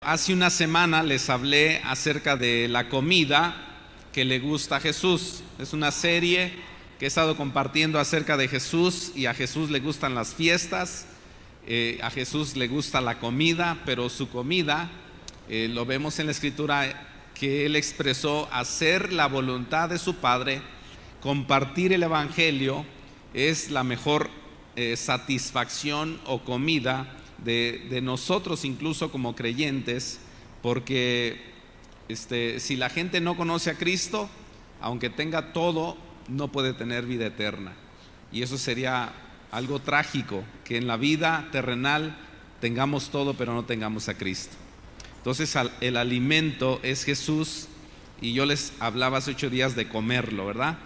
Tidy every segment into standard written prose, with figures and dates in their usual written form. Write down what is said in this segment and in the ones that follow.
Hace una semana les hablé acerca de la comida que le gusta a Jesús. Es una serie que he estado compartiendo acerca de Jesús, y a Jesús le gustan las fiestas, a Jesús le gusta la comida, pero su comida, lo vemos en la Escritura, que Él expresó hacer la voluntad de su Padre, compartir el Evangelio, es la mejor satisfacción o comida de nosotros, incluso como creyentes, porque si la gente no conoce a Cristo, aunque tenga todo, no puede tener vida eterna. Y eso sería algo trágico, que en la vida terrenal tengamos todo pero no tengamos a Cristo. Entonces el alimento es Jesús, y yo les hablaba hace 8 días de comerlo, ¿verdad?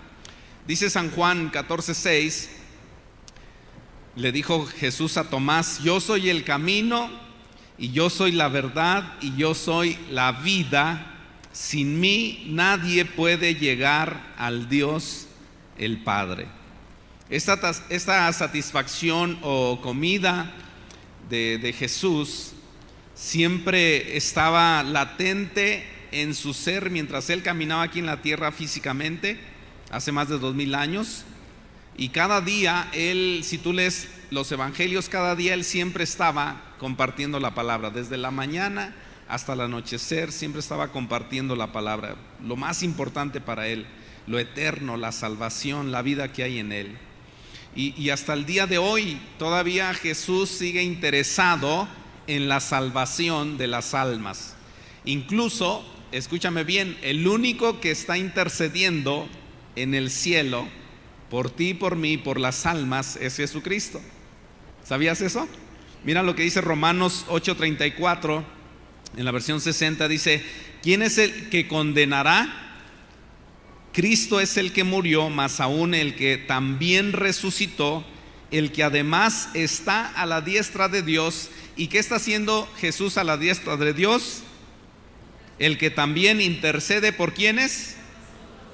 Dice San Juan 14:6, le dijo Jesús a Tomás: yo soy el camino, y yo soy la verdad, y yo soy la vida. Sin mí nadie puede llegar al Dios el Padre. Esta satisfacción o comida de Jesús siempre estaba latente en su ser mientras Él caminaba aquí en la tierra físicamente, hace más de 2000 años. Y cada día Él, si tú lees los evangelios, cada día Él siempre estaba compartiendo la palabra. Desde la mañana hasta el anochecer siempre estaba compartiendo la palabra. Lo más importante para Él, lo eterno, la salvación, la vida que hay en Él. Y hasta el día de hoy todavía Jesús sigue interesado en la salvación de las almas. Incluso, escúchame bien, el único que está intercediendo en el cielo por ti, por mí, por las almas, es Jesucristo. ¿Sabías eso? Mira lo que dice Romanos 8:34, en la versión 60, dice: ¿quién es el que condenará? Cristo es el que murió, más aún el que también resucitó, el que además está a la diestra de Dios. ¿Y qué está haciendo Jesús a la diestra de Dios? El que también intercede ¿por quiénes?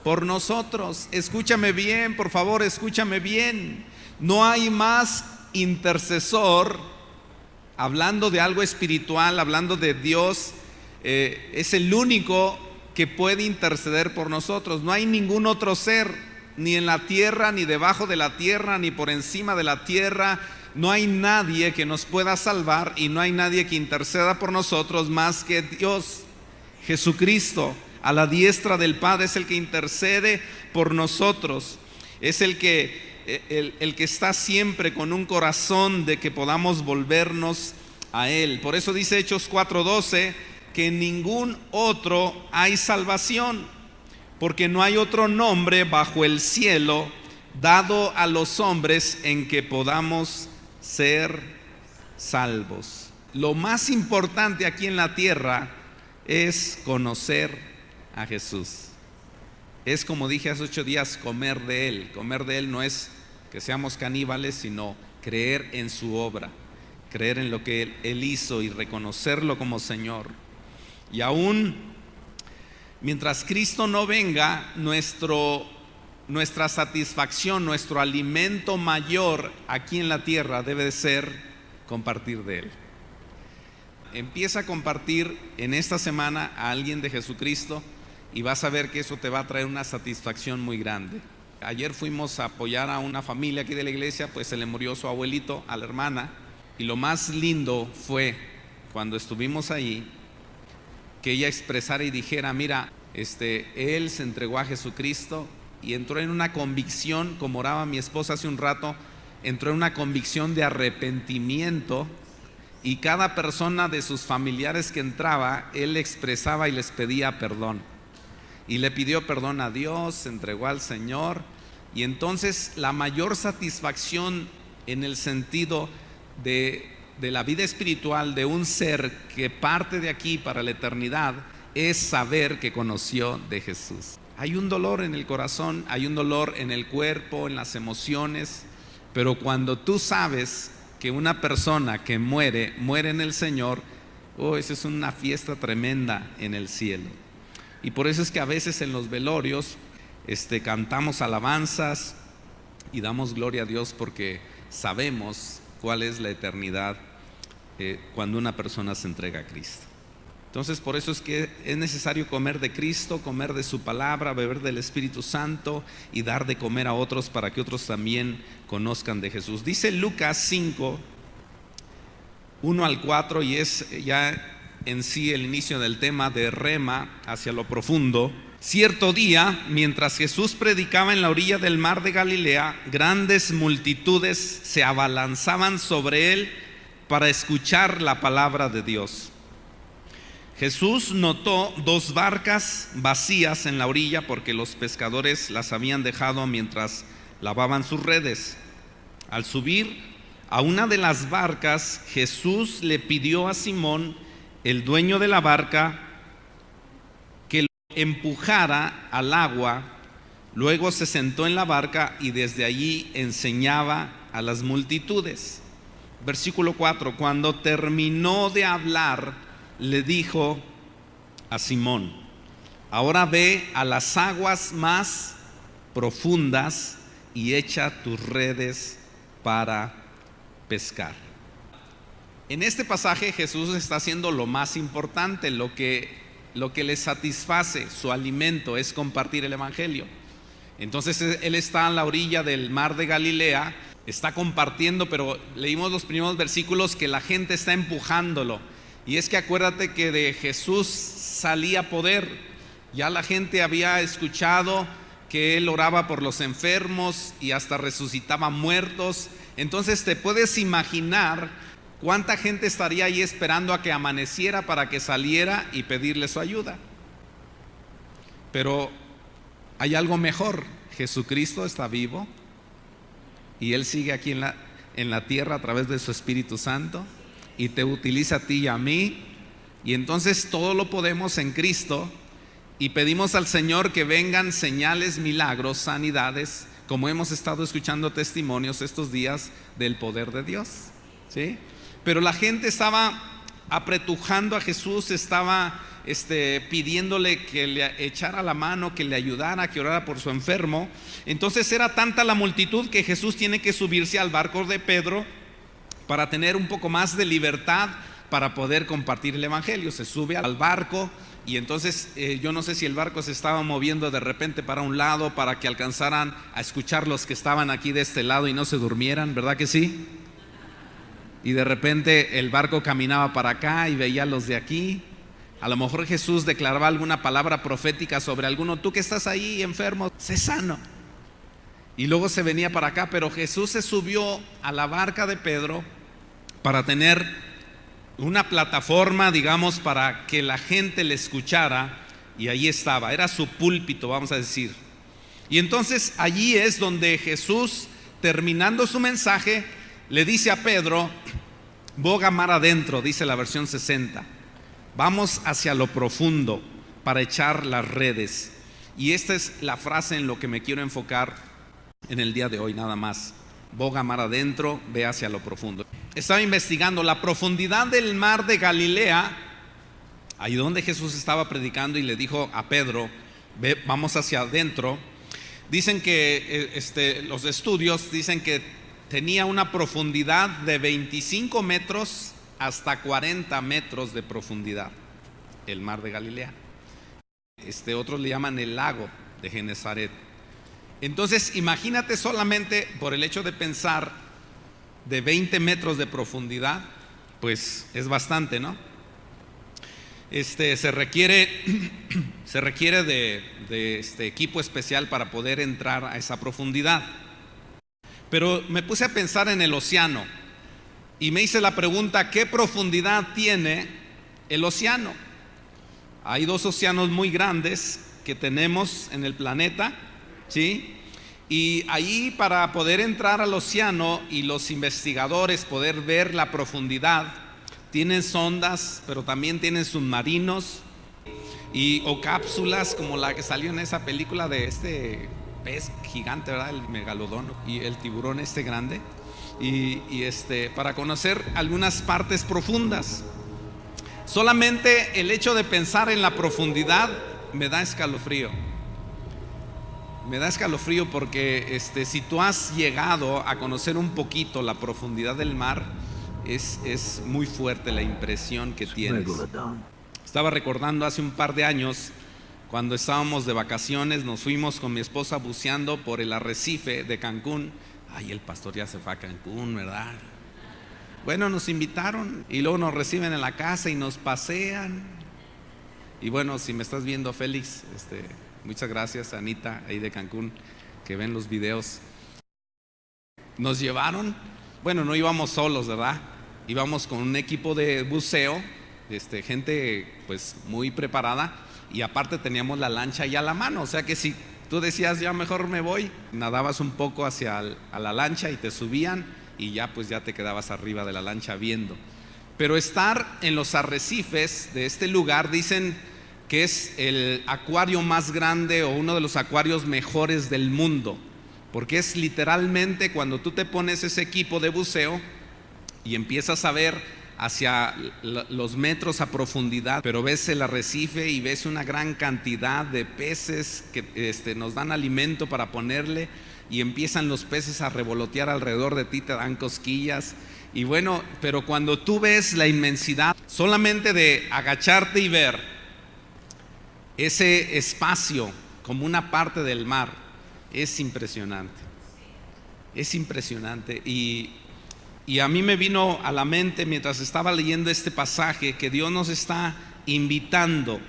Por nosotros. Escúchame bien, por favor, escúchame bien. No hay más intercesor, hablando de algo espiritual, hablando de Dios, es el único que puede interceder por nosotros. No hay ningún otro ser, ni en la tierra, ni debajo de la tierra, ni por encima de la tierra. No hay nadie que nos pueda salvar, y no hay nadie que interceda por nosotros más que Dios. Jesucristo, a la diestra del Padre, es el que intercede por nosotros. Es el que está siempre con un corazón de que podamos volvernos a Él. Por eso dice Hechos 4:12, que en ningún otro hay salvación, porque no hay otro nombre bajo el cielo dado a los hombres en que podamos ser salvos. Lo más importante aquí en la tierra es conocer a Jesús. Es, como dije hace 8 días, comer de Él. Comer de Él no es que seamos caníbales, sino creer en su obra, creer en lo que Él hizo y reconocerlo como Señor. Y aún mientras Cristo no venga, nuestra satisfacción, nuestro alimento mayor aquí en la tierra debe de ser compartir de Él. Empieza a compartir en esta semana a alguien de Jesucristo, y vas a ver que eso te va a traer una satisfacción muy grande. Ayer fuimos a apoyar a una familia aquí de la iglesia, pues se le murió su abuelito, a la hermana, y lo más lindo fue cuando estuvimos ahí, que ella expresara y dijera: mira, él se entregó a Jesucristo, y entró en una convicción, como oraba mi esposa hace un rato, entró en una convicción de arrepentimiento. Y cada persona de sus familiares que entraba, él expresaba y les pedía perdón. Y le pidió perdón a Dios, se entregó al Señor. Y entonces la mayor satisfacción en el sentido de la vida espiritual de un ser que parte de aquí para la eternidad es saber que conoció de Jesús. Hay un dolor en el corazón, hay un dolor en el cuerpo, en las emociones, pero cuando tú sabes que una persona que muere en el Señor, esa es una fiesta tremenda en el cielo. Y por eso es que a veces en los velorios cantamos alabanzas y damos gloria a Dios, porque sabemos cuál es la eternidad cuando una persona se entrega a Cristo. Entonces por eso es que es necesario comer de Cristo, comer de su palabra, beber del Espíritu Santo y dar de comer a otros para que otros también conozcan de Jesús. Dice Lucas 5, 1 al 4, y es ya en sí el inicio del tema de rema hacia lo profundo. Cierto día, mientras Jesús predicaba en la orilla del mar de Galilea, grandes multitudes se abalanzaban sobre él para escuchar la palabra de Dios. Jesús notó 2 barcas vacías en la orilla porque los pescadores las habían dejado mientras lavaban sus redes. Al subir a una de las barcas, Jesús le pidió a Simón, el dueño de la barca, que lo empujara al agua. Luego se sentó en la barca y desde allí enseñaba a las multitudes. Versículo 4, cuando terminó de hablar, le dijo a Simón: ahora ve a las aguas más profundas y echa tus redes para pescar. En este pasaje Jesús está haciendo lo más importante, lo que le satisface, su alimento es compartir el evangelio. Entonces él está a la orilla del mar de Galilea, está compartiendo, pero leímos los primeros versículos que la gente está empujándolo. Y es que acuérdate que de Jesús salía poder. Ya la gente había escuchado que él oraba por los enfermos y hasta resucitaba muertos. Entonces te puedes imaginar cuánta gente estaría ahí esperando a que amaneciera para que saliera y pedirle su ayuda. Pero hay algo mejor. Jesucristo está vivo y él sigue aquí en la tierra a través de su Espíritu Santo y te utiliza a ti y a mí, y entonces todo lo podemos en Cristo. Y pedimos al Señor que vengan señales, milagros, sanidades, como hemos estado escuchando testimonios estos días del poder de Dios, ¿sí? Pero la gente estaba apretujando a Jesús, estaba pidiéndole que le echara la mano, que le ayudara, que orara por su enfermo. Entonces era tanta la multitud que Jesús tiene que subirse al barco de Pedro para tener un poco más de libertad para poder compartir el evangelio. Se sube al barco y entonces yo no sé si el barco se estaba moviendo de repente para un lado para que alcanzaran a escuchar los que estaban aquí de este lado y no se durmieran, ¿verdad que sí? Y de repente el barco caminaba para acá y veía a los de aquí. A lo mejor Jesús declaraba alguna palabra profética sobre alguno: tú que estás ahí enfermo, sé sano. Y luego se venía para acá, pero Jesús se subió a la barca de Pedro para tener una plataforma, digamos, para que la gente le escuchara, y ahí estaba, era su púlpito, vamos a decir. Y entonces allí es donde Jesús, terminando su mensaje, le dice a Pedro: boga mar adentro, dice la versión 60, vamos hacia lo profundo para echar las redes. Y esta es la frase en lo que me quiero enfocar en el día de hoy, nada más. Boga mar adentro, ve hacia lo profundo. Estaba investigando la profundidad del mar de Galilea, ahí donde Jesús estaba predicando, y le dijo a Pedro: ve, vamos hacia adentro. Dicen que los estudios dicen que tenía una profundidad de 25 metros hasta 40 metros de profundidad, el mar de Galilea. Otros le llaman el lago de Genesaret. Entonces imagínate, solamente por el hecho de pensar, de 20 metros de profundidad, pues es bastante, ¿no? Se requiere de equipo especial para poder entrar a esa profundidad. Pero me puse a pensar en el océano y me hice la pregunta: ¿qué profundidad tiene el océano? Hay 2 océanos muy grandes que tenemos en el planeta, ¿sí? Y ahí, para poder entrar al océano y los investigadores poder ver la profundidad, tienen sondas, pero también tienen submarinos o cápsulas como la que salió en esa película de este pez gigante, ¿verdad? El megalodón y el tiburón grande, para conocer algunas partes profundas. Solamente el hecho de pensar en la profundidad me da escalofrío. Me da escalofrío porque si tú has llegado a conocer un poquito la profundidad del mar, es muy fuerte la impresión que tienes. Estaba recordando hace un par de años, cuando estábamos de vacaciones, nos fuimos con mi esposa buceando por el arrecife de Cancún. Ay, el pastor ya se fue a Cancún, ¿verdad? Bueno, nos invitaron y luego nos reciben en la casa y nos pasean. Y bueno, si me estás viendo, Félix, muchas gracias, Anita, ahí de Cancún, que ven los videos. Nos llevaron, bueno, no íbamos solos, ¿verdad? Íbamos con un equipo de buceo, gente pues muy preparada, y aparte teníamos la lancha ya a la mano, o sea que si tú decías ya mejor me voy, nadabas un poco hacia a la lancha y te subían y ya pues ya te quedabas arriba de la lancha viendo. Pero estar en los arrecifes de este lugar, dicen que es el acuario más grande o uno de los acuarios mejores del mundo, porque es literalmente cuando tú te pones ese equipo de buceo y empiezas a ver hacia los metros a profundidad, pero ves el arrecife y ves una gran cantidad de peces que nos dan alimento para ponerle, y empiezan los peces a revolotear alrededor de ti, te dan cosquillas. Y bueno, pero cuando tú ves la inmensidad, solamente de agacharte y ver ese espacio como una parte del mar, es impresionante. Es impresionante. Y a mí me vino a la mente mientras estaba leyendo este pasaje que Dios nos está invitando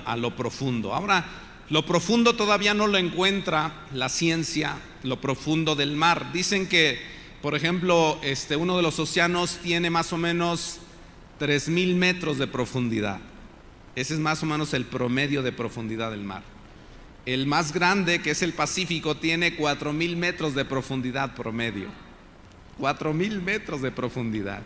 a lo profundo. Ahora, lo profundo todavía no lo encuentra la ciencia, lo profundo del mar. Dicen que, por ejemplo, uno de los océanos tiene más o menos 3,000 metros de profundidad. Ese es más o menos el promedio de profundidad del mar. El más grande, que es el Pacífico, tiene 4,000 metros de profundidad promedio. 4,000 metros de profundidad.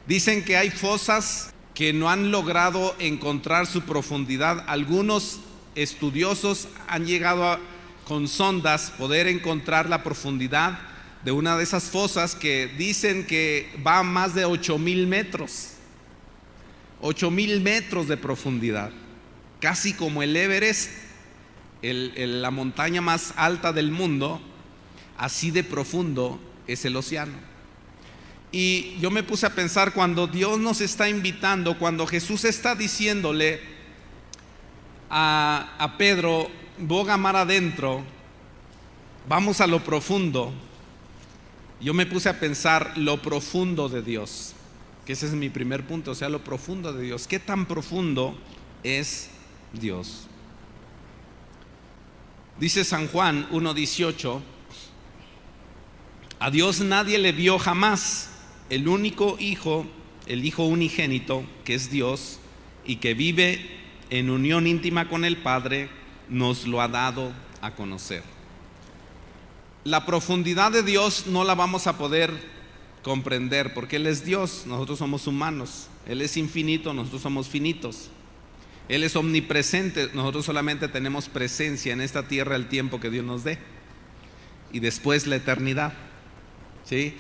Dicen que hay fosas que no han logrado encontrar su profundidad. Algunos estudiosos han llegado con sondas poder encontrar la profundidad de una de esas fosas que dicen que va a más de 8,000 metros. 8,000 metros de profundidad, casi como el Everest, la montaña más alta del mundo. Así de profundo es el océano. Y yo me puse a pensar, cuando Dios nos está invitando, cuando Jesús está diciéndole a Pedro, boga mar adentro, vamos a lo profundo, yo me puse a pensar lo profundo de Dios, que ese es mi primer punto, o sea, lo profundo de Dios. ¿Qué tan profundo es Dios? Dice San Juan 1:18, a Dios nadie le vio jamás, el único Hijo, el Hijo unigénito, que es Dios y que vive en unión íntima con el Padre, nos lo ha dado a conocer. La profundidad de Dios no la vamos a poder comprender porque Él es Dios, nosotros somos humanos. Él es infinito, nosotros somos finitos. Él es omnipresente, nosotros solamente tenemos presencia en esta tierra el tiempo que Dios nos dé, y después la eternidad, ¿sí?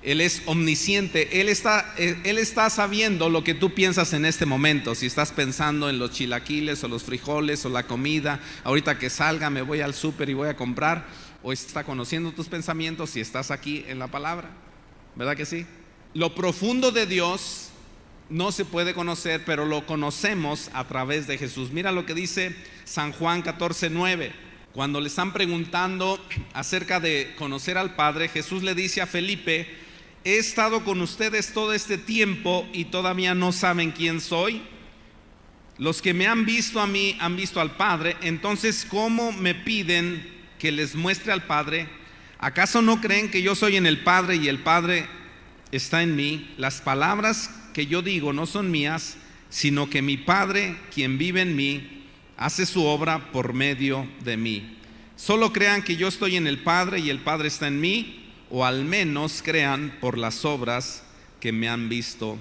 Él es omnisciente, Él está sabiendo lo que tú piensas en este momento. Si estás pensando en los chilaquiles o los frijoles o la comida, ahorita que salga me voy al súper y voy a comprar, o está conociendo tus pensamientos si estás aquí en la palabra, ¿verdad que sí? Lo profundo de Dios no se puede conocer, pero lo conocemos a través de Jesús. Mira lo que dice San Juan 14:9. Cuando le están preguntando acerca de conocer al Padre, Jesús le dice a Felipe: he estado con ustedes todo este tiempo y todavía no saben quién soy. Los que me han visto a mí han visto al Padre. Entonces, ¿cómo me piden que les muestre al Padre? ¿Acaso no creen que yo soy en el Padre y el Padre está en mí? Las palabras que yo digo no son mías, sino que mi Padre, quien vive en mí, hace su obra por medio de mí. Solo crean que yo estoy en el Padre y el Padre está en mí, o al menos crean por las obras que me han visto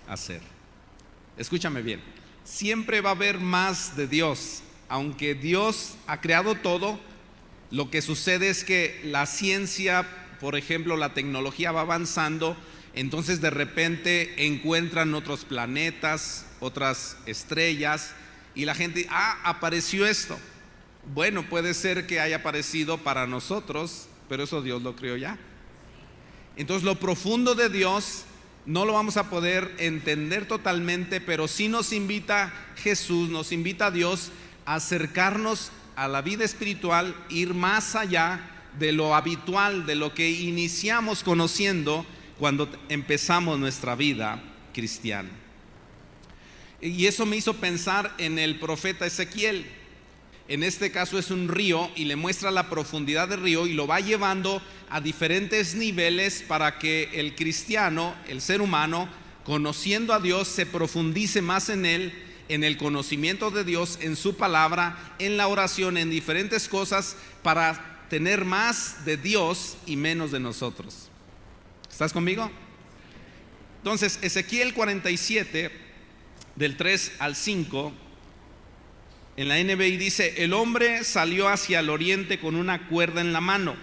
hacer. Escúchame bien, siempre va a haber más de Dios. Aunque Dios ha creado todo, lo que sucede es que la ciencia, por ejemplo, la tecnología va avanzando, entonces de repente encuentran otros planetas, otras estrellas, y la gente, apareció esto. Bueno, puede ser que haya aparecido para nosotros, pero eso Dios lo creó ya. Entonces lo profundo de Dios No lo vamos a poder entender totalmente, pero sí nos invita Jesús, nos invita Dios a acercarnos a la vida espiritual, ir más allá de lo habitual, de lo que iniciamos conociendo cuando empezamos nuestra vida cristiana. Y eso me hizo pensar en el profeta Ezequiel. En este caso es un río y le muestra la profundidad del río y lo va llevando a diferentes niveles para que el cristiano, el ser humano, conociendo a Dios, se profundice más en Él, en el conocimiento de Dios, en su palabra, en la oración, en diferentes cosas, para tener más de Dios y menos de nosotros. ¿Estás conmigo? Entonces, Ezequiel 47, del 3 al 5, en la NBI dice: el hombre salió hacia el oriente con una cuerda en la mano,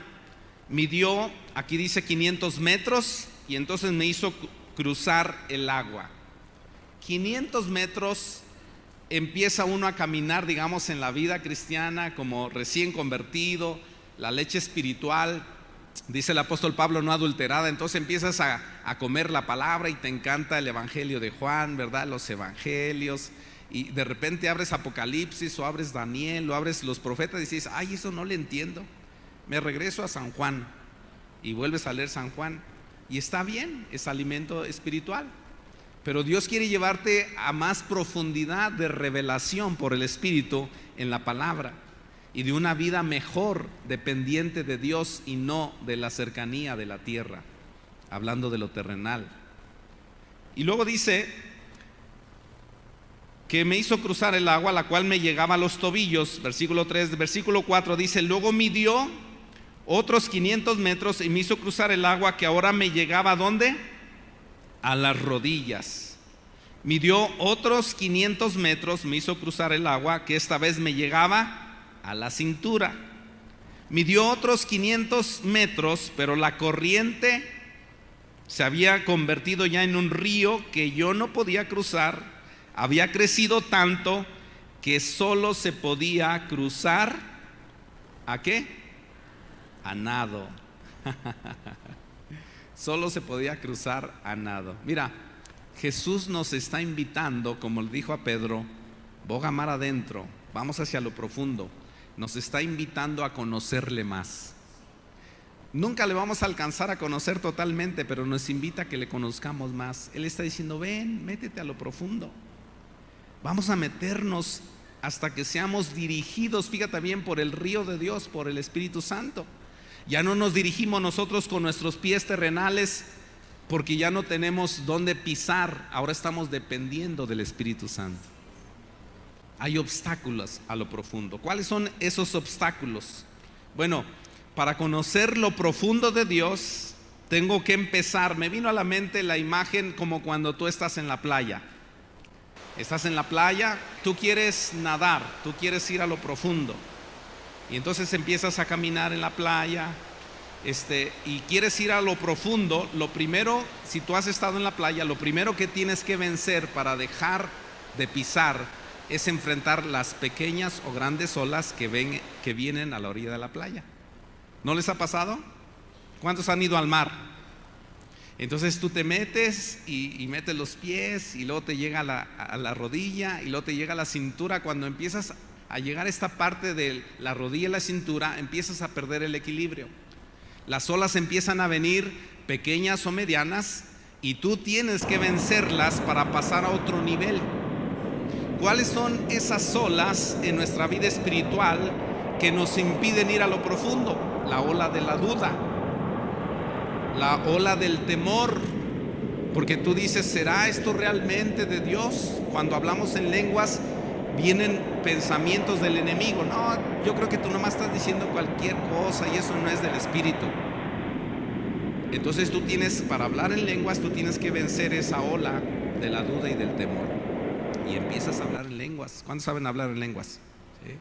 midió, aquí dice 500 metros, y entonces me hizo cruzar el agua. 500 metros. Empieza uno a caminar, digamos, en la vida cristiana como recién convertido, la leche espiritual, dice el apóstol Pablo, no adulterada. Entonces empiezas a comer la palabra y te encanta el evangelio de Juan, ¿verdad? Los evangelios, y de repente abres Apocalipsis o abres Daniel o abres los profetas y dices: ay, eso no le entiendo, me regreso a San Juan, y vuelves a leer San Juan, y está bien, es alimento espiritual. Pero Dios quiere llevarte a más profundidad de revelación por el Espíritu en la palabra, y de una vida mejor dependiente de Dios y no de la cercanía de la tierra, hablando de lo terrenal. Y luego dice que me hizo cruzar el agua, la cual me llegaba a los tobillos, versículo 3. Versículo 4 dice: luego midió otros 500 metros y me hizo cruzar el agua, que ahora me llegaba ¿a dónde? A las rodillas. Midió otros 500 metros, me hizo cruzar el agua, que esta vez me llegaba a la cintura. Midió otros 500 metros, pero la corriente se había convertido ya en un río que yo no podía cruzar. Había crecido tanto que solo se podía cruzar ¿a qué? A nado. Solo se podía cruzar a nado. Mira, Jesús nos está invitando, como le dijo a Pedro: boga mar adentro, vamos hacia lo profundo. Nos está invitando a conocerle más. Nunca le vamos a alcanzar a conocer totalmente, pero nos invita a que le conozcamos más. Él está diciendo: ven, métete a lo profundo. Vamos a meternos hasta que seamos dirigidos, fíjate bien, por el río de Dios, por el Espíritu Santo. Ya no nos dirigimos nosotros con nuestros pies terrenales, porque ya no tenemos dónde pisar. Ahora estamos dependiendo del Espíritu Santo. Hay obstáculos a lo profundo. ¿Cuáles son esos obstáculos? Bueno, para conocer lo profundo de Dios, tengo que empezar. Me vino a la mente la imagen como cuando tú estás en la playa. Estás en la playa, tú quieres nadar, tú quieres ir a lo profundo. Y entonces empiezas a caminar en la playa, y quieres ir a lo profundo. Lo primero, si tú has estado en la playa, lo primero que tienes que vencer para dejar de pisar es enfrentar las pequeñas o grandes olas que vienen a la orilla de la playa. ¿No les ha pasado? ¿Cuántos han ido al mar? Entonces tú te metes y metes los pies, y luego te llega a la rodilla, y luego te llega a la cintura. Cuando empiezas a llegar a esta parte de la rodilla y la cintura, empiezas a perder el equilibrio. Las olas empiezan a venir, pequeñas o medianas, y tú tienes que vencerlas para pasar a otro nivel. ¿Cuáles son esas olas en nuestra vida espiritual que nos impiden ir a lo profundo? La ola de la duda, la ola del temor, porque tú dices: ¿será esto realmente de Dios? Cuando hablamos en lenguas, vienen pensamientos del enemigo: no, yo creo que tú nomás estás diciendo cualquier cosa y eso no es del Espíritu. Entonces tú tienes, para hablar en lenguas, tú tienes que vencer esa ola de la duda y del temor, y empiezas a hablar en lenguas. ¿Cuántos saben hablar en lenguas? ¿Sí?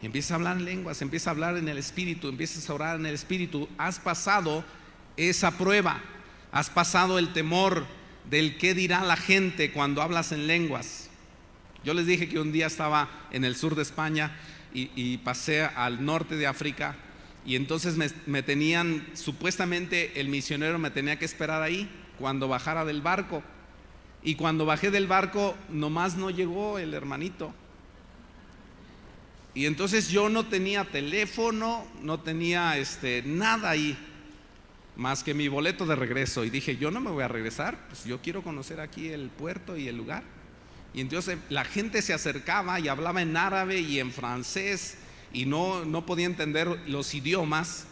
Y empiezas a hablar en lenguas, empiezas a hablar en el Espíritu, empiezas a orar en el Espíritu. Has pasado esa prueba, has pasado el temor del qué dirá la gente cuando hablas en lenguas. Yo les dije que un día estaba en el sur de España y pasé al norte de África, y entonces me tenían, supuestamente el misionero me tenía que esperar ahí, cuando bajara del barco. Y cuando bajé del barco, nomás no llegó el hermanito. Y entonces yo no tenía teléfono, no tenía nada ahí, más que mi boleto de regreso. Y dije, yo no me voy a regresar, pues yo quiero conocer aquí el puerto y el lugar. Y entonces la gente se acercaba y hablaba en árabe y en francés, y no podía entender los idiomas.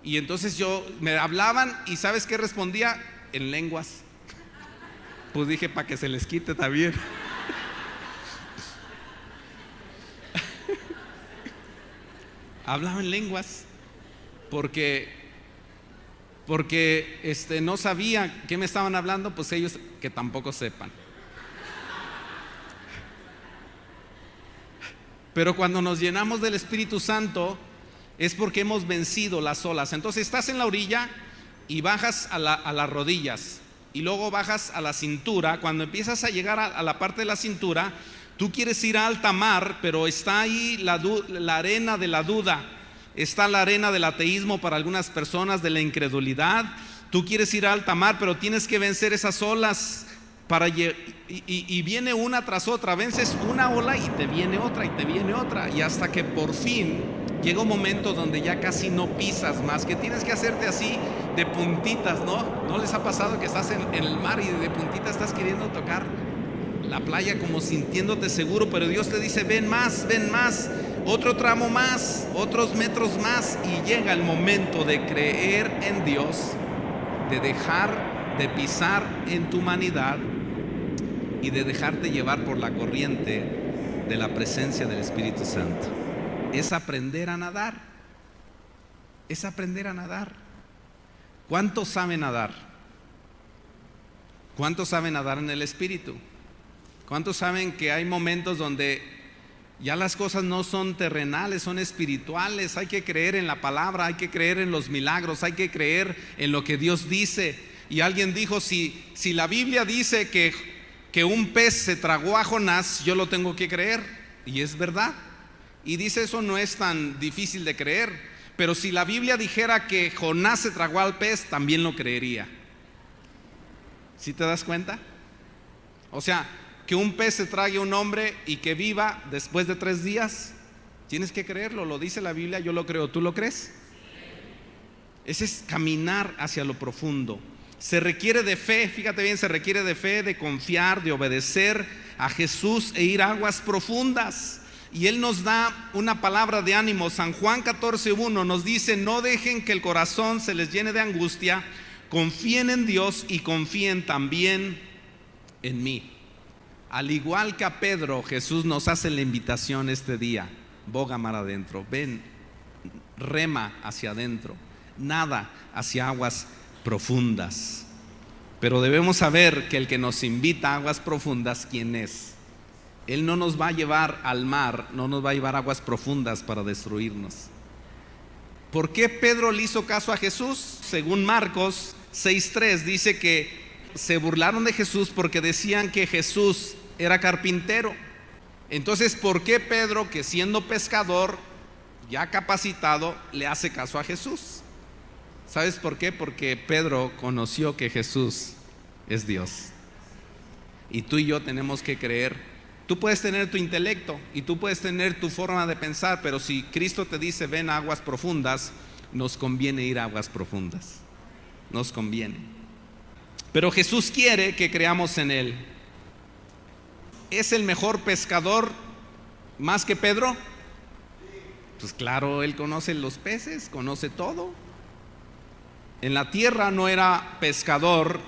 Y entonces me hablaban, y ¿sabes qué respondía? En lenguas. Pues dije, para que se les quite también. Hablaba en lenguas porque no sabía qué me estaban hablando, pues ellos que tampoco sepan. Pero cuando nos llenamos del Espíritu Santo es porque hemos vencido las olas. Entonces estás en la orilla y bajas a las rodillas y luego bajas a la cintura. Cuando empiezas a llegar a la parte de la cintura, tú quieres ir a alta mar, pero está ahí la arena de la duda, está la arena del ateísmo para algunas personas, de la incredulidad. Tú quieres ir a alta mar, pero tienes que vencer esas olas y viene una tras otra. Vences una ola y te viene otra y te viene otra, y hasta que por fin llega un momento donde ya casi no pisas más, que tienes que hacerte así de puntitas, ¿no? ¿No les ha pasado que estás en el mar y de puntitas estás queriendo tocar la playa como sintiéndote seguro, pero Dios te dice, ven más, otro tramo más, otros metros más, y llega el momento de creer en Dios, de dejar de pisar en tu humanidad y de dejarte llevar por la corriente de la presencia del Espíritu Santo. Es aprender a nadar. Es aprender a nadar. ¿Cuántos saben nadar? ¿Cuántos saben nadar en el Espíritu? ¿Cuántos saben que hay momentos donde ya las cosas no son terrenales, son espirituales? Hay que creer en la palabra, hay que creer en los milagros, hay que creer en lo que Dios dice. Y alguien dijo, si la Biblia dice que un pez se tragó a Jonás, yo lo tengo que creer. Y es verdad. Y dice, eso no es tan difícil de creer. Pero si la Biblia dijera que Jonás se tragó al pez, también lo creería. ¿Sí te das cuenta? O sea, que un pez se trague a un hombre y que viva después de 3 días, tienes que creerlo. Lo dice la Biblia, yo lo creo. ¿Tú lo crees? Ese es caminar hacia lo profundo. Se requiere de fe, fíjate bien, se requiere de fe, de confiar, de obedecer a Jesús e ir a aguas profundas. Y Él nos da una palabra de ánimo. San Juan 14:1 nos dice, no dejen que el corazón se les llene de angustia, confíen en Dios y confíen también en mí. Al igual que a Pedro, Jesús nos hace la invitación este día: boga mar adentro, ven, rema hacia adentro, nada hacia aguas profundas. Pero debemos saber que el que nos invita a aguas profundas, ¿quién es? Él no nos va a llevar al mar, no nos va a llevar a aguas profundas para destruirnos. ¿Por qué Pedro le hizo caso a Jesús? Según Marcos 6:3 dice que se burlaron de Jesús porque decían que Jesús era carpintero. Entonces, ¿por qué Pedro, que siendo pescador ya capacitado, le hace caso a Jesús? ¿Sabes por qué? Porque Pedro conoció que Jesús es Dios. Y tú y yo tenemos que creer. Tú puedes tener tu intelecto y tú puedes tener tu forma de pensar, pero si Cristo te dice ven a aguas profundas, nos conviene ir a aguas profundas. Nos conviene. Pero Jesús quiere que creamos en Él. ¿Es el mejor pescador más que Pedro? Pues claro, Él conoce los peces, conoce todo. En la tierra no era pescador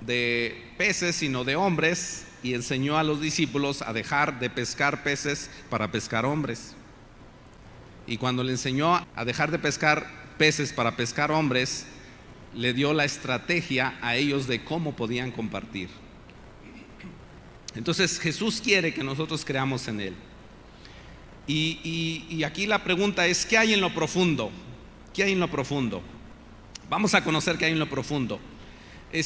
de peces, sino de hombres, y enseñó a los discípulos a dejar de pescar peces para pescar hombres. Y cuando le enseñó a dejar de pescar peces para pescar hombres, le dio la estrategia a ellos de cómo podían compartir. Entonces Jesús quiere que nosotros creamos en Él. Y aquí la pregunta es, ¿qué hay en lo profundo? ¿Qué hay en lo profundo? Vamos a conocer qué hay en lo profundo.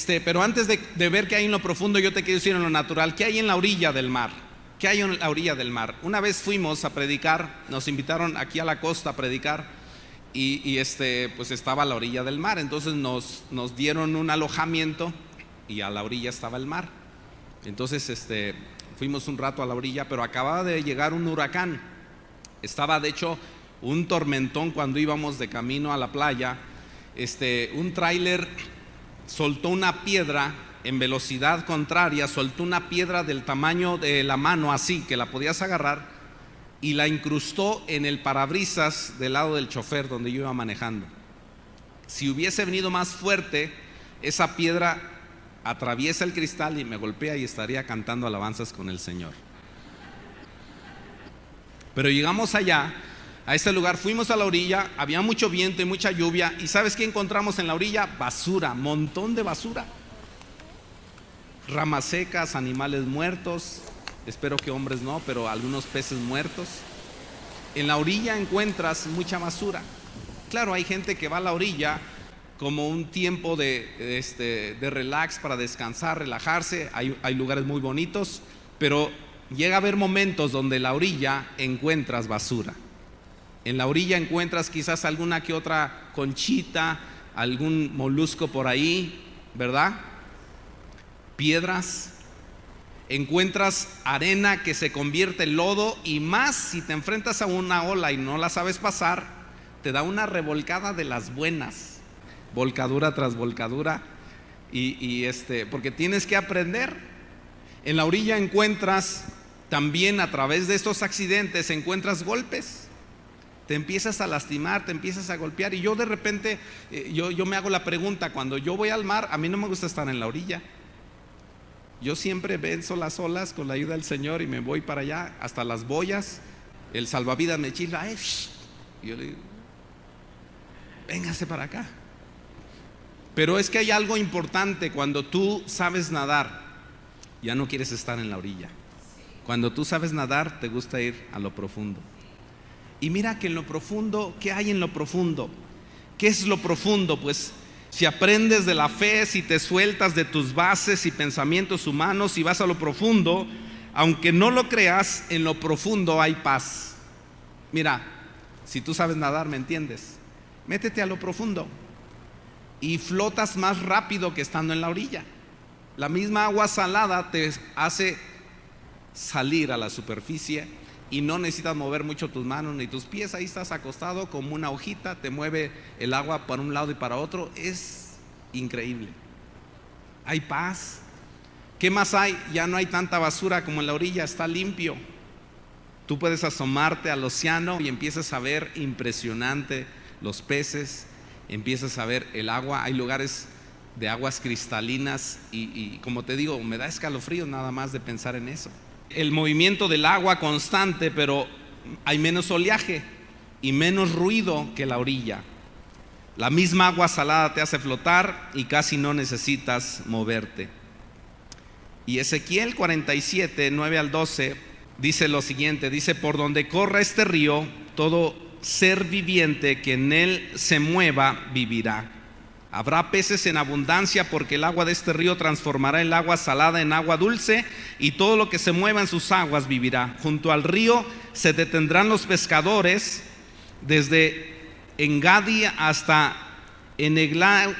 Pero antes de ver qué hay en lo profundo, yo te quiero decir en lo natural, ¿qué hay en la orilla del mar? ¿Qué hay en la orilla del mar? Una vez fuimos a predicar, nos invitaron aquí a la costa a predicar, y pues estaba a la orilla del mar. Entonces nos dieron un alojamiento y a la orilla estaba el mar. Entonces fuimos un rato a la orilla, pero acababa de llegar un huracán. Estaba de hecho un tormentón cuando íbamos de camino a la playa. Un tráiler soltó una piedra en velocidad contraria, soltó una piedra del tamaño de la mano, así que la podías agarrar, y la incrustó en el parabrisas del lado del chofer donde yo iba manejando. Si hubiese venido más fuerte, esa piedra atraviesa el cristal y me golpea y estaría cantando alabanzas con el Señor. Pero llegamos allá, a este lugar, fuimos a la orilla, había mucho viento y mucha lluvia, y ¿sabes qué encontramos en la orilla? Basura, montón de basura, ramas secas, animales muertos, espero que hombres no, pero algunos peces muertos. En la orilla encuentras mucha basura. Claro, hay gente que va a la orilla como un tiempo de relax, para descansar, relajarse, hay lugares muy bonitos, pero llega a haber momentos donde en la orilla encuentras basura. En la orilla encuentras quizás alguna que otra conchita, algún molusco por ahí, ¿verdad? Piedras. Encuentras arena que se convierte en lodo, y más si te enfrentas a una ola y no la sabes pasar, te da una revolcada de las buenas, volcadura tras volcadura, porque tienes que aprender. En la orilla encuentras también, a través de estos accidentes, encuentras golpes. Te empiezas a lastimar, te empiezas a golpear, y yo de repente, yo me hago la pregunta, cuando yo voy al mar, a mí no me gusta estar en la orilla. Yo siempre venzo las olas con la ayuda del Señor y me voy para allá, hasta las boyas. El salvavidas me chifla, y yo le digo, véngase para acá. Pero es que hay algo importante: cuando tú sabes nadar, ya no quieres estar en la orilla. Cuando tú sabes nadar, te gusta ir a lo profundo. Y mira que en lo profundo, ¿qué hay en lo profundo? ¿Qué es lo profundo? Pues si aprendes de la fe, si te sueltas de tus bases y pensamientos humanos y vas a lo profundo, aunque no lo creas, en lo profundo hay paz. Mira, si tú sabes nadar, ¿me entiendes? Métete a lo profundo y flotas más rápido que estando en la orilla. La misma agua salada te hace salir a la superficie y no necesitas mover mucho tus manos ni tus pies. Ahí estás acostado como una hojita, te mueve el agua para un lado y para otro. Es increíble. Hay paz. ¿Qué más hay? Ya no hay tanta basura como en la orilla, está limpio. Tú puedes asomarte al océano y empiezas a ver impresionante los peces, empiezas a ver el agua. Hay lugares de aguas cristalinas y como te digo, me da escalofríos nada más de pensar en eso. El movimiento del agua constante, pero hay menos oleaje y menos ruido que la orilla. La misma agua salada te hace flotar y casi no necesitas moverte. Y Ezequiel 47, 9 al 12 dice lo siguiente, dice: por donde corra este río, todo ser viviente que en él se mueva vivirá. Habrá peces en abundancia, porque el agua de este río transformará el agua salada en agua dulce, y todo lo que se mueva en sus aguas vivirá. Junto al río se detendrán los pescadores, desde Engadi hasta Eneglau,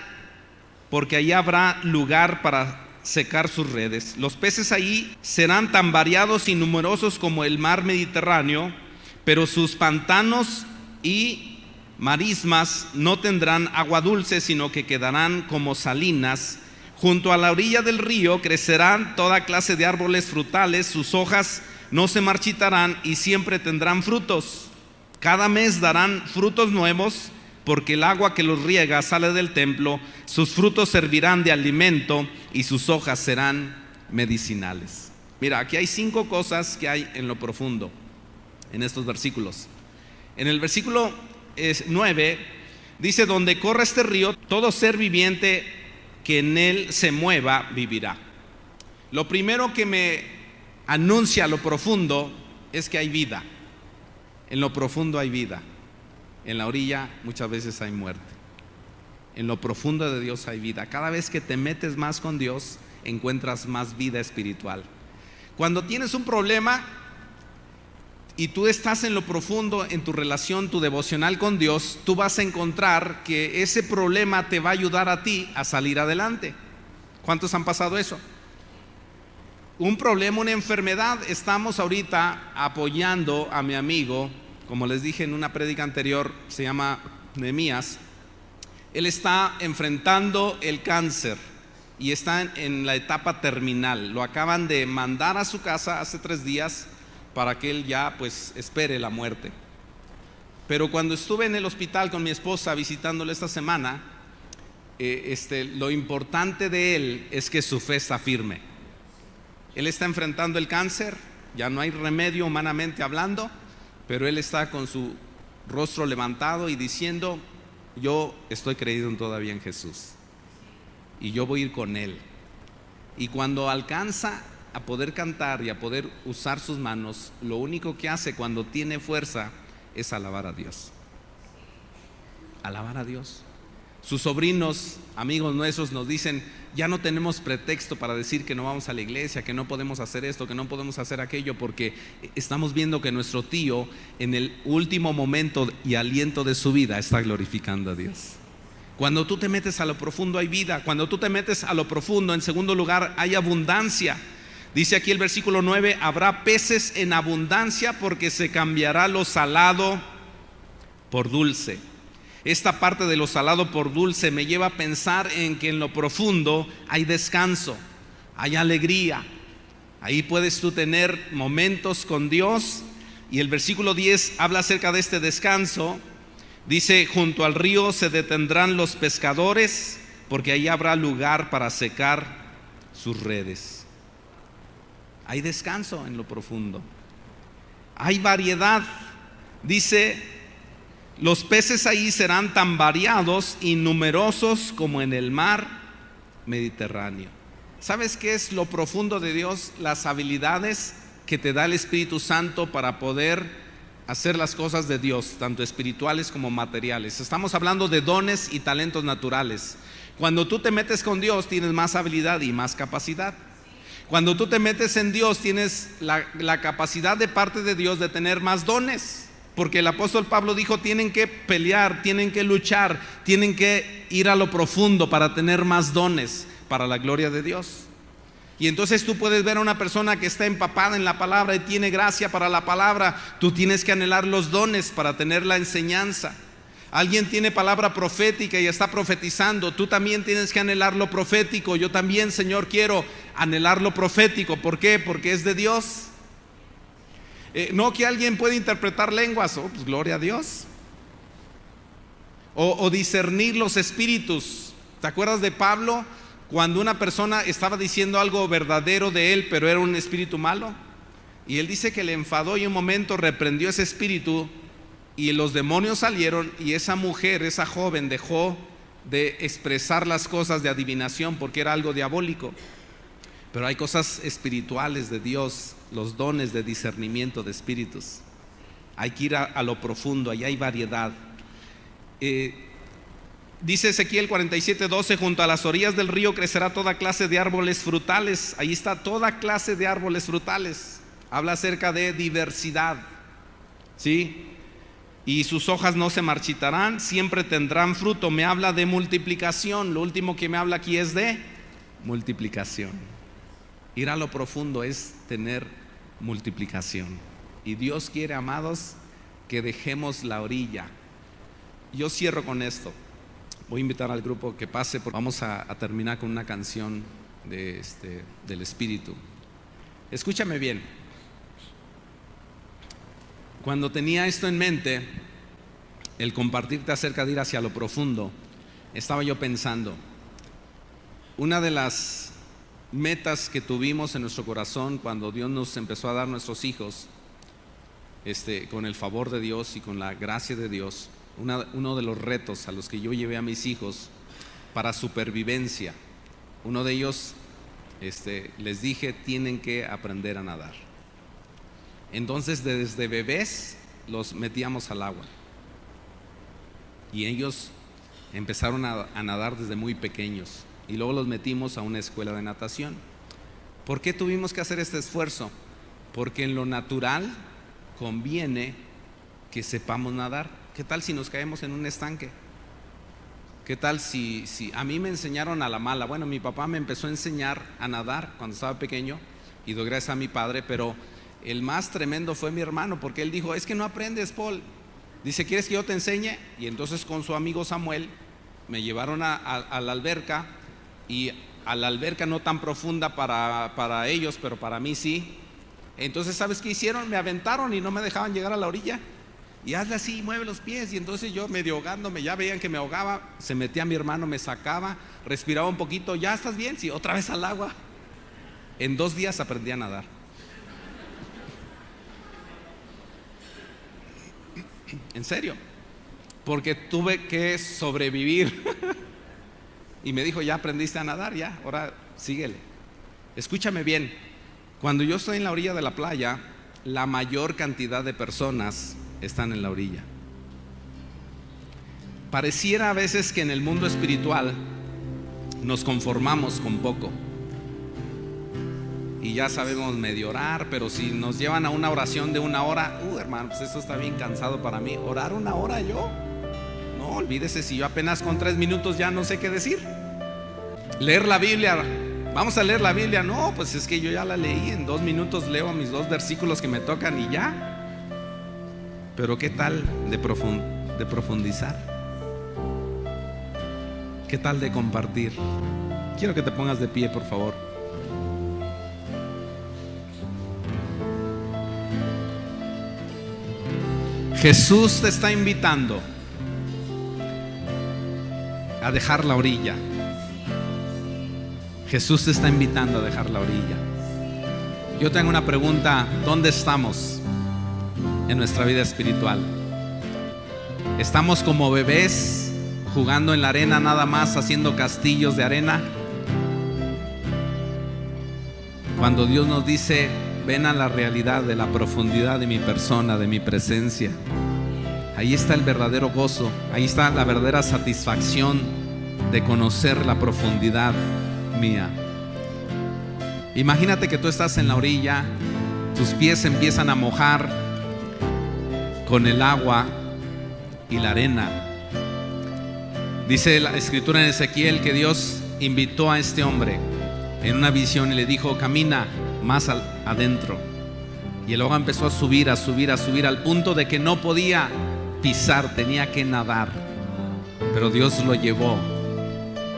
porque allí habrá lugar para secar sus redes. Los peces allí serán tan variados y numerosos como el mar Mediterráneo, pero sus pantanos y marismas no tendrán agua dulce, sino que quedarán como salinas. Junto a la orilla del río crecerán toda clase de árboles frutales, sus hojas no se marchitarán y siempre tendrán frutos. Cada mes darán frutos nuevos, porque el agua que los riega sale del templo. Sus frutos servirán de alimento y sus hojas serán medicinales. Mira, aquí hay 5 cosas que hay en lo profundo, en estos versículos. En el versículo 9 dice: donde corre este río, todo ser viviente que en él se mueva vivirá. Lo primero que me anuncia lo profundo es que hay vida. En lo profundo hay vida. En la orilla muchas veces hay muerte. En lo profundo de Dios hay vida. Cada vez que te metes más con Dios, encuentras más vida espiritual. Cuando tienes un problema y tú estás en lo profundo, en tu relación, tu devocional con Dios, tú vas a encontrar que ese problema te va a ayudar a ti a salir adelante. ¿Cuántos han pasado eso? Un problema, una enfermedad. Estamos ahorita apoyando a mi amigo, como les dije en una prédica anterior, se llama Nehemías. Él está enfrentando el cáncer y está en la etapa terminal. Lo acaban de mandar a su casa hace 3 días para que él ya pues espere la muerte. Pero cuando estuve en el hospital con mi esposa visitándolo esta semana, lo importante de él es que su fe está firme. Él está enfrentando el cáncer, ya no hay remedio humanamente hablando, pero él está con su rostro levantado y diciendo: yo estoy creído todavía en Jesús y yo voy a ir con él. Y cuando alcanza a poder cantar y a poder usar sus manos, lo único que hace cuando tiene fuerza es alabar a Dios. Alabar a Dios. Sus sobrinos, amigos nuestros, nos dicen: ya no tenemos pretexto para decir que no vamos a la iglesia, que no podemos hacer esto, que no podemos hacer aquello, porque estamos viendo que nuestro tío en el último momento y aliento de su vida está glorificando a Dios. Cuando tú te metes a lo profundo hay vida. Cuando tú te metes a lo profundo, en segundo lugar, hay abundancia. Dice aquí el versículo 9: habrá peces en abundancia, porque se cambiará lo salado por dulce. Esta parte de lo salado por dulce me lleva a pensar en que en lo profundo hay descanso, hay alegría. Ahí puedes tú tener momentos con Dios. Y el versículo 10 habla acerca de este descanso. Dice: junto al río se detendrán los pescadores, porque ahí habrá lugar para secar sus redes. Hay descanso en lo profundo. Hay variedad. Dice: los peces ahí serán tan variados y numerosos como en el mar Mediterráneo. ¿Sabes qué es lo profundo de Dios? Las habilidades que te da el Espíritu Santo para poder hacer las cosas de Dios, tanto espirituales como materiales. Estamos hablando de dones y talentos naturales. Cuando tú te metes con Dios, tienes más habilidad y más capacidad. Cuando tú te metes en Dios, tienes la capacidad de parte de Dios de tener más dones. Porque el apóstol Pablo dijo: tienen que pelear, tienen que luchar, tienen que ir a lo profundo para tener más dones para la gloria de Dios. Y entonces tú puedes ver a una persona que está empapada en la palabra y tiene gracia para la palabra. Tú tienes que anhelar los dones para tener la enseñanza. Alguien tiene palabra profética y está profetizando. Tú también tienes que anhelar lo profético. Yo también, Señor, quiero anhelar lo profético. ¿Por qué? Porque es de Dios. No que alguien puede interpretar lenguas, pues gloria a Dios. O discernir los espíritus. ¿Te acuerdas de Pablo? Cuando una persona estaba diciendo algo verdadero de él, pero era un espíritu malo. Y él dice que le enfadó y un momento reprendió ese espíritu y los demonios salieron, y esa mujer, esa joven, dejó de expresar las cosas de adivinación porque era algo diabólico. Pero hay cosas espirituales de Dios, los dones de discernimiento de espíritus. Hay que ir a lo profundo, allá hay variedad. Dice Ezequiel 47:12: junto a las orillas del río crecerá toda clase de árboles frutales. Ahí está, toda clase de árboles frutales. Habla acerca de diversidad, ¿sí? Y sus hojas no se marchitarán, siempre tendrán fruto. Me habla de multiplicación. Lo último que me habla aquí es de multiplicación. Ir a lo profundo es tener multiplicación. Y Dios quiere, amados, que dejemos la orilla. Yo cierro con esto. Voy a invitar al grupo que pase, porque vamos a terminar con una canción del Espíritu. Escúchame bien. Cuando tenía esto en mente, el compartirte acerca de ir hacia lo profundo, estaba yo pensando, una de las metas que tuvimos en nuestro corazón cuando Dios nos empezó a dar nuestros hijos, con el favor de Dios y con la gracia de Dios, uno de los retos a los que yo llevé a mis hijos para supervivencia, uno de ellos, les dije: tienen que aprender a nadar. Entonces desde bebés los metíamos al agua y ellos empezaron a nadar desde muy pequeños. Y luego los metimos a una escuela de natación. ¿Por qué tuvimos que hacer este esfuerzo? Porque en lo natural conviene que sepamos nadar. ¿Qué tal si nos caemos en un estanque? ¿Qué tal si a mí me enseñaron a la mala? Bueno, mi papá me empezó a enseñar a nadar cuando estaba pequeño y doy gracias a mi padre, pero el más tremendo fue mi hermano, porque él dijo: es que no aprendes, Paul. Dice: ¿quieres que yo te enseñe? Y entonces con su amigo Samuel me llevaron a la alberca, y a la alberca no tan profunda para ellos, pero para mí sí. Entonces, ¿sabes qué hicieron? Me aventaron y no me dejaban llegar a la orilla. Y hazle así, mueve los pies. Y entonces yo, medio ahogándome, ya veían que me ahogaba, se metía mi hermano, me sacaba, respiraba un poquito. ¿Ya estás bien? Sí, otra vez al agua. En 2 días aprendí a nadar. En serio, porque tuve que sobrevivir. Y me dijo: ya aprendiste a nadar, ya, ahora síguele. Escúchame bien, cuando yo estoy en la orilla de la playa, la mayor cantidad de personas están en la orilla. Pareciera a veces que en el mundo espiritual nos conformamos con poco y ya sabemos medio orar, pero si nos llevan a una oración de 1 hora, hermano, pues eso está bien cansado para mí. ¿Orar 1 hora yo? No, olvídese, si yo apenas con 3 minutos ya no sé qué decir. Leer la Biblia, vamos a leer la Biblia. No, pues es que yo ya la leí, en 2 minutos leo mis 2 versículos que me tocan y ya. Pero ¿qué tal de profundizar? ¿Qué tal de compartir? Quiero que te pongas de pie, por favor. Jesús te está invitando a dejar la orilla. Jesús te está invitando a dejar la orilla. Yo tengo una pregunta: ¿dónde estamos en nuestra vida espiritual? ¿Estamos como bebés jugando en la arena nada más, haciendo castillos de arena? Cuando Dios nos dice: ven a la realidad de la profundidad de mi persona, de mi presencia, ahí está el verdadero gozo, ahí está la verdadera satisfacción de conocer la profundidad mía. Imagínate que tú estás en la orilla, tus pies se empiezan a mojar con el agua y la arena. Dice la escritura en Ezequiel que Dios invitó a este hombre en una visión y le dijo: camina más adentro. Y el agua empezó a subir al punto de que no podía pisar, tenía que nadar. Pero Dios lo llevó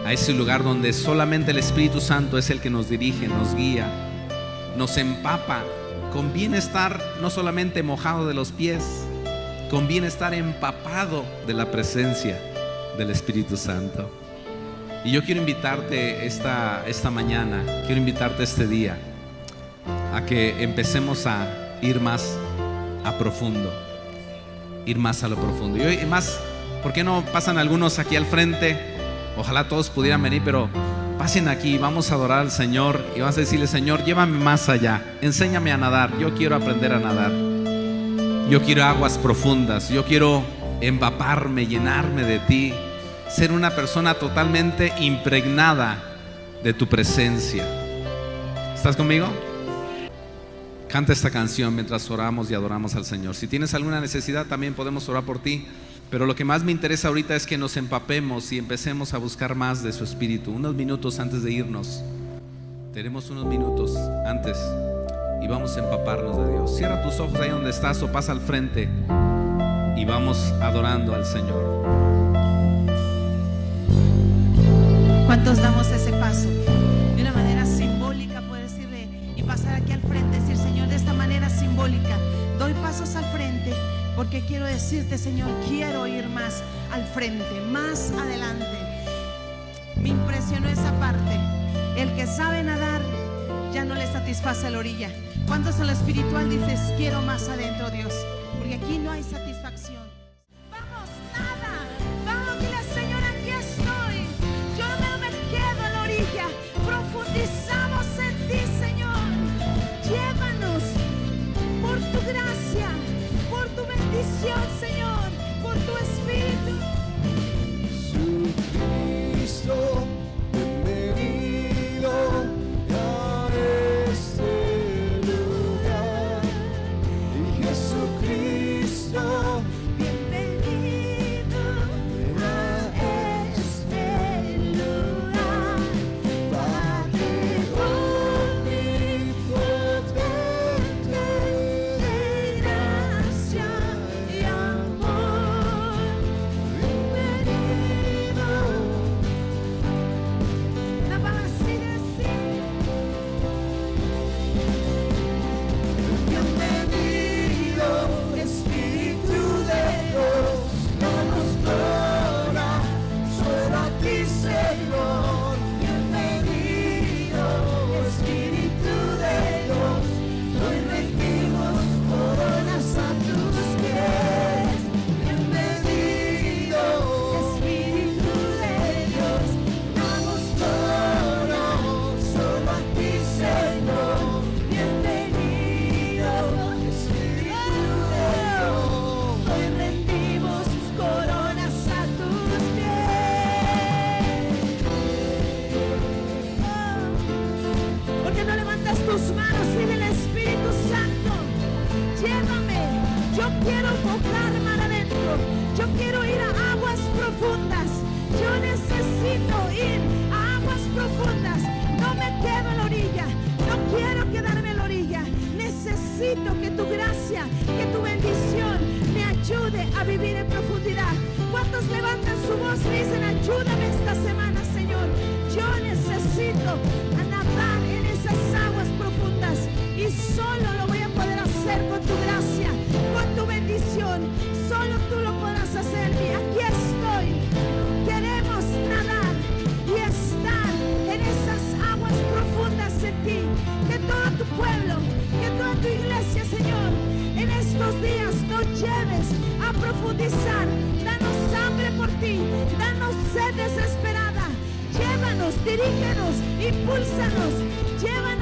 a ese lugar donde solamente el Espíritu Santo es el que nos dirige, nos guía, nos empapa. Conviene estar no solamente mojado de los pies, conviene estar empapado de la presencia del Espíritu Santo. Y yo quiero invitarte esta mañana, quiero invitarte este día a que empecemos a ir más a profundo, ir más a lo profundo. Y más, ¿por qué no pasan algunos aquí al frente? Ojalá todos pudieran venir, pero pasen aquí, vamos a adorar al Señor y vas a decirle: Señor, llévame más allá, enséñame a nadar. Yo quiero aprender a nadar, yo quiero aguas profundas, yo quiero empaparme, llenarme de ti, ser una persona totalmente impregnada de tu presencia. ¿Estás conmigo? Canta esta canción mientras oramos y adoramos al Señor. Si tienes alguna necesidad, también podemos orar por ti. Pero lo que más me interesa ahorita es que nos empapemos y empecemos a buscar más de su Espíritu. Unos minutos antes de irnos, tenemos unos minutos antes y vamos a empaparnos de Dios. Cierra tus ojos ahí donde estás o pasa al frente y vamos adorando al Señor. ¿Cuántos damos ese paso? De una manera simbólica, puedes decirle y pasar aquí al frente, decir: Señor, de esta manera simbólica doy pasos al frente, porque quiero decirte: Señor, quiero ir más al frente, más adelante. Me impresionó esa parte. El que sabe nadar ya no le satisface la orilla. ¿Cuántos en lo espiritual dices: quiero más adentro, Dios? Porque aquí no hay satisfacción. Vamos, nada. Vamos, dile: Señor, aquí estoy. Yo no me quedo en la orilla. Profundizamos en ti, Señor. Llévanos por tu gracia, por tu bendición, Señor, por tu Espíritu. Jesucristo, bienvenido a este lugar. Y Jesucristo, bienvenido. necesito que tu gracia, que tu bendición me ayude a vivir en profundidad. ¿Cuántos levantan su voz y dicen, ayúdame esta semana, Señor? Yo necesito nadar en esas aguas profundas y solo lo voy a poder hacer con tu gracia, con tu bendición. Solo tú lo podrás hacer. Y aquí estoy. Queremos nadar y estar en esas aguas profundas en ti. Que todo tu pueblo, que toda tu iglesia, Señor, en estos días nos lleves a profundizar. Danos hambre por ti, danos sed desesperada. Llévanos, dirígenos, impúlsanos, llévanos